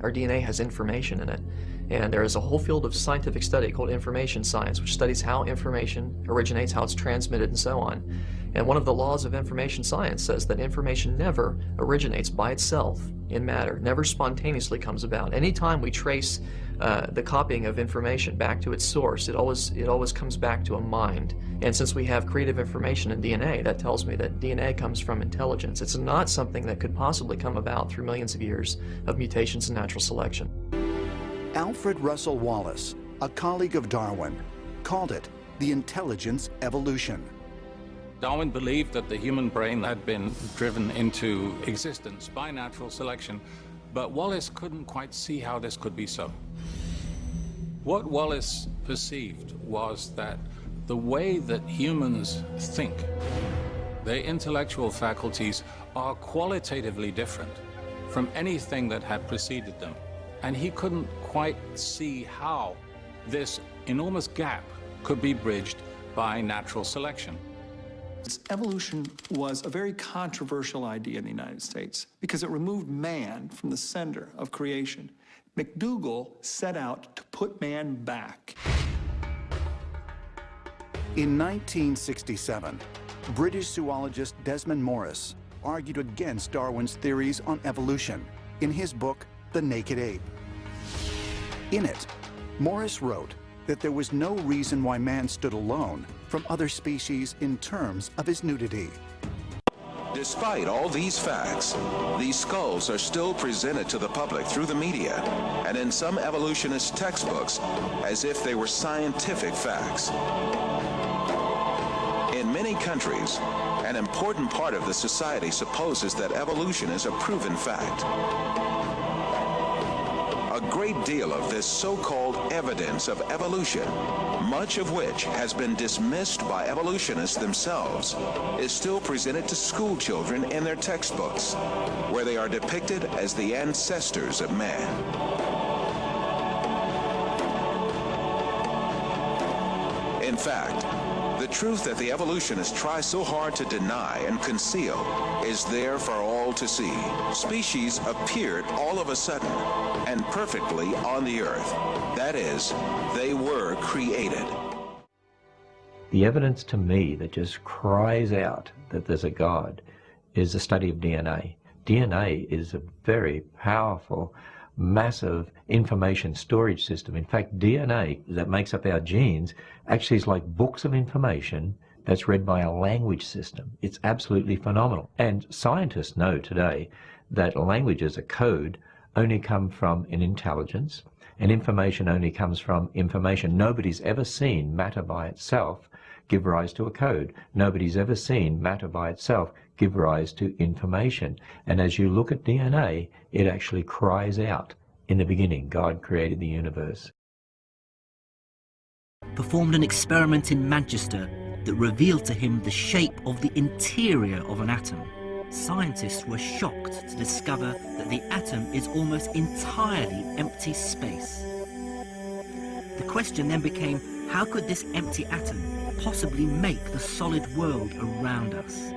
Our DNA has information in it. And there is a whole field of scientific study called information science, which studies how information originates, how it's transmitted, and so on. And one of the laws of information science says that information never originates by itself in matter, never spontaneously comes about. Anytime we trace the copying of information back to its source, it always comes back to a mind. And since we have creative information in DNA, that tells me that DNA comes from intelligence. It's not something that could possibly come about through millions of years of mutations and natural selection. Alfred Russel Wallace, a colleague of Darwin, called it the intelligence evolution. Darwin believed that the human brain had been driven into existence by natural selection, but Wallace couldn't quite see how this could be so. What Wallace perceived was that the way that humans think, their intellectual faculties, are qualitatively different from anything that had preceded them. And he couldn't quite see how this enormous gap could be bridged by natural selection. Evolution was a very controversial idea in the United States because it removed man from the center of creation. McDougall set out to put man back. In 1967, British zoologist Desmond Morris argued against Darwin's theories on evolution in his book, The Naked Ape. In it, Morris wrote that there was no reason why man stood alone from other species in terms of his nudity. Despite all these facts, these skulls are still presented to the public through the media and in some evolutionist textbooks as if they were scientific facts. In many countries, an important part of the society supposes that evolution is a proven fact. A great deal of this so-called evidence of evolution, much of which has been dismissed by evolutionists themselves, is still presented to school children in their textbooks, where they are depicted as the ancestors of man. In fact, the truth that the evolutionists try so hard to deny and conceal is there for all to see. Species appeared all of a sudden and perfectly on the Earth. That is, they were created. The evidence to me that just cries out that there's a God is the study of DNA. DNA is a very powerful, massive information storage system. In fact, DNA that makes up our genes actually is like books of information that's read by a language system. It's absolutely phenomenal. And scientists know today that languages, a code, only come from an intelligence, and information only comes from information. Nobody's ever seen matter by itself give rise to a code. Nobody's ever seen matter by itself give rise to information. And as you look at DNA, it actually cries out, in the beginning, God created the universe. Performed an experiment in Manchester that revealed to him the shape of the interior of an atom. Scientists were shocked to discover that the atom is almost entirely empty space. The question then became, how could this empty atom possibly make the solid world around us?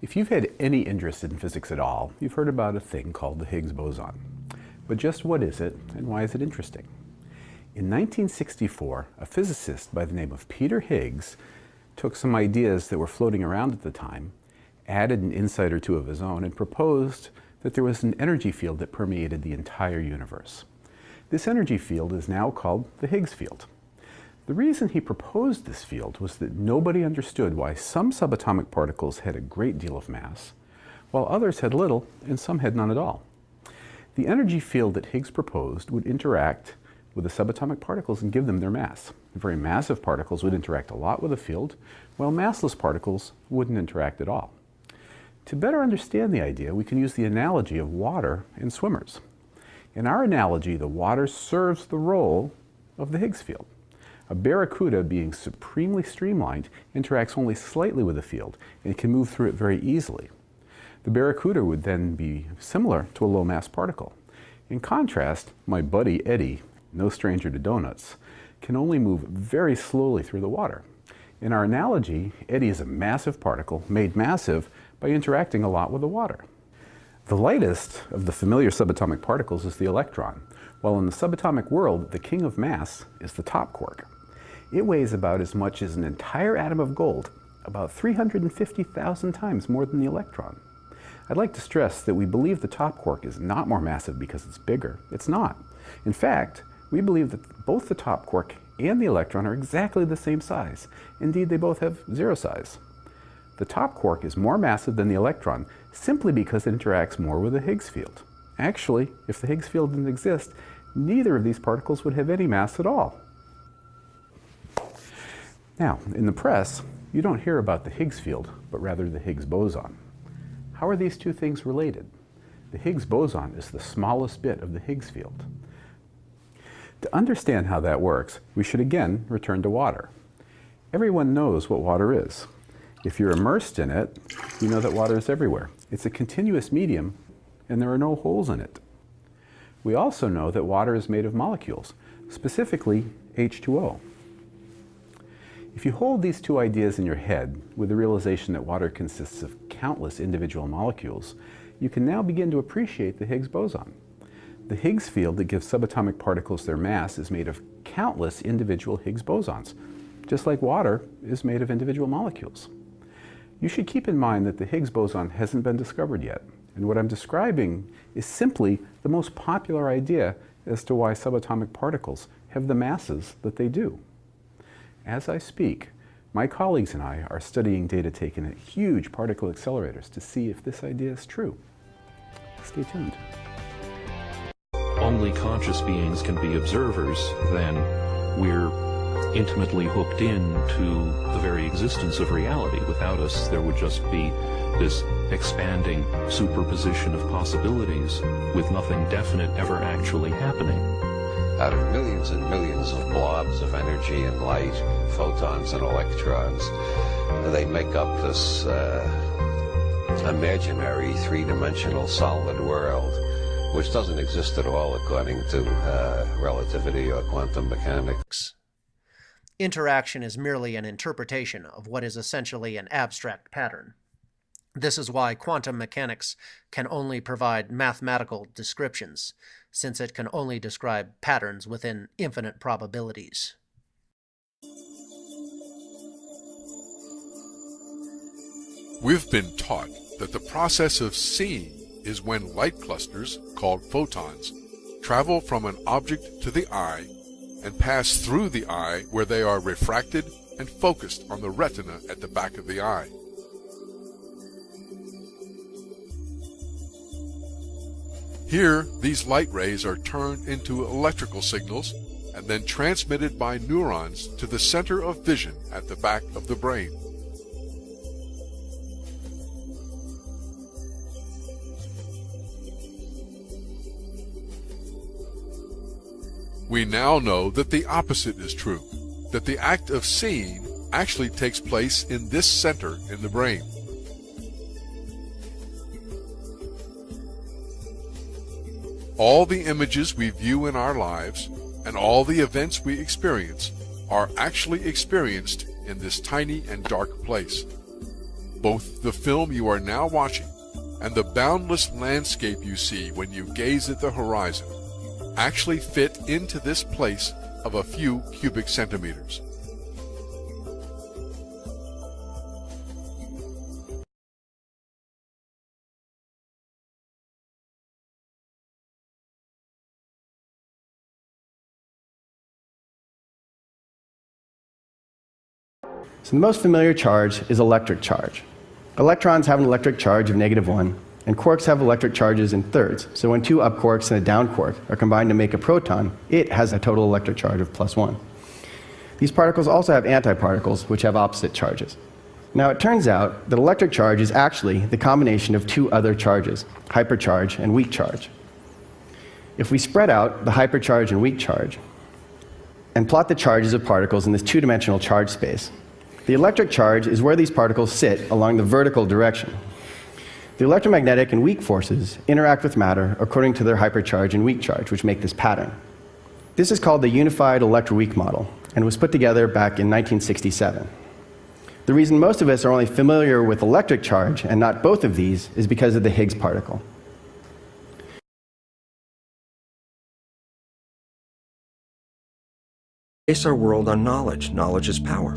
If you've had any interest in physics at all, you've heard about a thing called the Higgs Boson. But just what is it, and why is it interesting? In 1964, a physicist by the name of Peter Higgs took some ideas that were floating around at the time, added an insight or two of his own, and proposed that there was an energy field that permeated the entire universe. This energy field is now called the Higgs field. The reason he proposed this field was that nobody understood why some subatomic particles had a great deal of mass, while others had little and some had none at all. The energy field that Higgs proposed would interact with the subatomic particles and give them their mass. Very massive particles would interact a lot with the field, while massless particles wouldn't interact at all. To better understand the idea, we can use the analogy of water and swimmers. In our analogy, the water serves the role of the Higgs field. A barracuda, being supremely streamlined, interacts only slightly with the field and can move through it very easily. The barracuda would then be similar to a low-mass particle. In contrast, my buddy Eddie, no stranger to donuts, can only move very slowly through the water. In our analogy, Eddie is a massive particle made massive by interacting a lot with the water. The lightest of the familiar subatomic particles is the electron, while in the subatomic world, the king of mass is the top quark. It weighs about as much as an entire atom of gold, about 350,000 times more than the electron. I'd like to stress that we believe the top quark is not more massive because it's bigger. It's not. In fact, we believe that both the top quark and the electron are exactly the same size. Indeed, they both have zero size. The top quark is more massive than the electron simply because it interacts more with the Higgs field. Actually, if the Higgs field didn't exist, neither of these particles would have any mass at all. Now, in the press, you don't hear about the Higgs field, but rather the Higgs boson. How are these two things related? The Higgs boson is the smallest bit of the Higgs field. To understand how that works, we should again return to water. Everyone knows what water is. If you're immersed in it, you know that water is everywhere. It's a continuous medium, and there are no holes in it. We also know that water is made of molecules, specifically H2O. If you hold these two ideas in your head with the realization that water consists of countless individual molecules, you can now begin to appreciate the Higgs boson. The Higgs field that gives subatomic particles their mass is made of countless individual Higgs bosons, just like water is made of individual molecules. You should keep in mind that the Higgs boson hasn't been discovered yet, and what I'm describing is simply the most popular idea as to why subatomic particles have the masses that they do. As I speak, my colleagues and I are studying data taken at huge particle accelerators to see if this idea is true. Stay tuned. Only conscious beings can be observers, then we're intimately hooked into the very existence of reality. Without us, there would just be this expanding superposition of possibilities with nothing definite ever actually happening. Out of millions and millions of blobs of energy and light, photons and electrons, they make up this imaginary three-dimensional solid world, which doesn't exist at all according to relativity or quantum mechanics. Interaction is merely an interpretation of what is essentially an abstract pattern. This is why quantum mechanics can only provide mathematical descriptions, since it can only describe patterns within infinite probabilities. We've been taught that the process of seeing is when light clusters, called photons, travel from an object to the eye and pass through the eye where they are refracted and focused on the retina at the back of the eye. Here, these light rays are turned into electrical signals and then transmitted by neurons to the center of vision at the back of the brain. We now know that the opposite is true, that the act of seeing actually takes place in this center in the brain. All the images we view in our lives and all the events we experience are actually experienced in this tiny and dark place. Both the film you are now watching and the boundless landscape you see when you gaze at the horizon actually fit into this place of a few cubic centimeters. So the most familiar charge is electric charge. Electrons have an electric charge of -1, and quarks have electric charges in thirds. So when two up quarks and a down quark are combined to make a proton, it has a total electric charge of +1. These particles also have antiparticles, which have opposite charges. Now it turns out that electric charge is actually the combination of two other charges, hypercharge and weak charge. If we spread out the hypercharge and weak charge and plot the charges of particles in this two-dimensional charge space, the electric charge is where these particles sit along the vertical direction. The electromagnetic and weak forces interact with matter according to their hypercharge and weak charge, which make this pattern. This is called the Unified Electroweak Model and was put together back in 1967. The reason most of us are only familiar with electric charge and not both of these is because of the Higgs particle. Base our world on knowledge. Knowledge is power.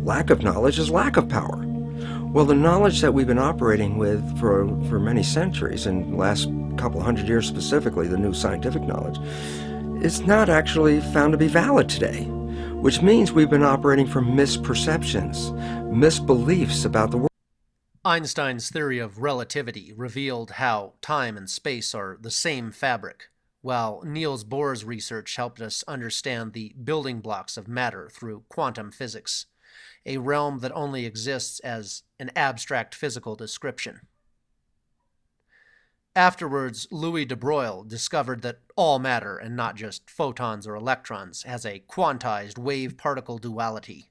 Lack of knowledge is lack of power. Well, the knowledge that we've been operating with for many centuries, and the last couple hundred years specifically, the new scientific knowledge, is not actually found to be valid today, which means we've been operating from misperceptions, misbeliefs about the world. Einstein's theory of relativity revealed how time and space are the same fabric, while Niels Bohr's research helped us understand the building blocks of matter through quantum physics, a realm that only exists as an abstract physical description. Afterwards, Louis de Broglie discovered that all matter, and not just photons or electrons, has a quantized wave-particle duality.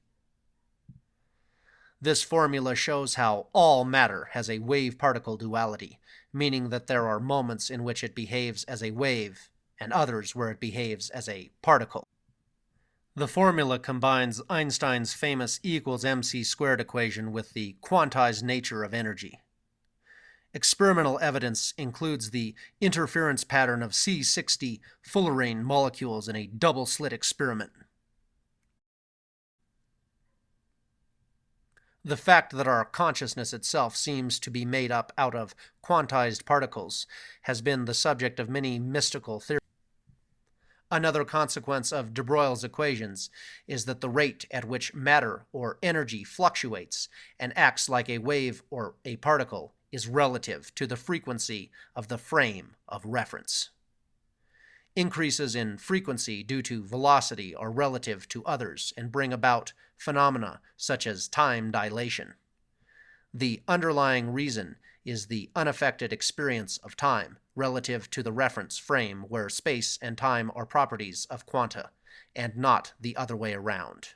This formula shows how all matter has a wave-particle duality, meaning that there are moments in which it behaves as a wave and others where it behaves as a particle. The formula combines Einstein's famous E equals mc squared equation with the quantized nature of energy. Experimental evidence includes the interference pattern of C60 fullerene molecules in a double-slit experiment. The fact that our consciousness itself seems to be made up out of quantized particles has been the subject of many mystical theories. Another consequence of de Broglie's equations is that the rate at which matter or energy fluctuates and acts like a wave or a particle is relative to the frequency of the frame of reference. Increases in frequency due to velocity are relative to others and bring about phenomena such as time dilation. The underlying reason is the unaffected experience of time relative to the reference frame where space and time are properties of quanta, and not the other way around.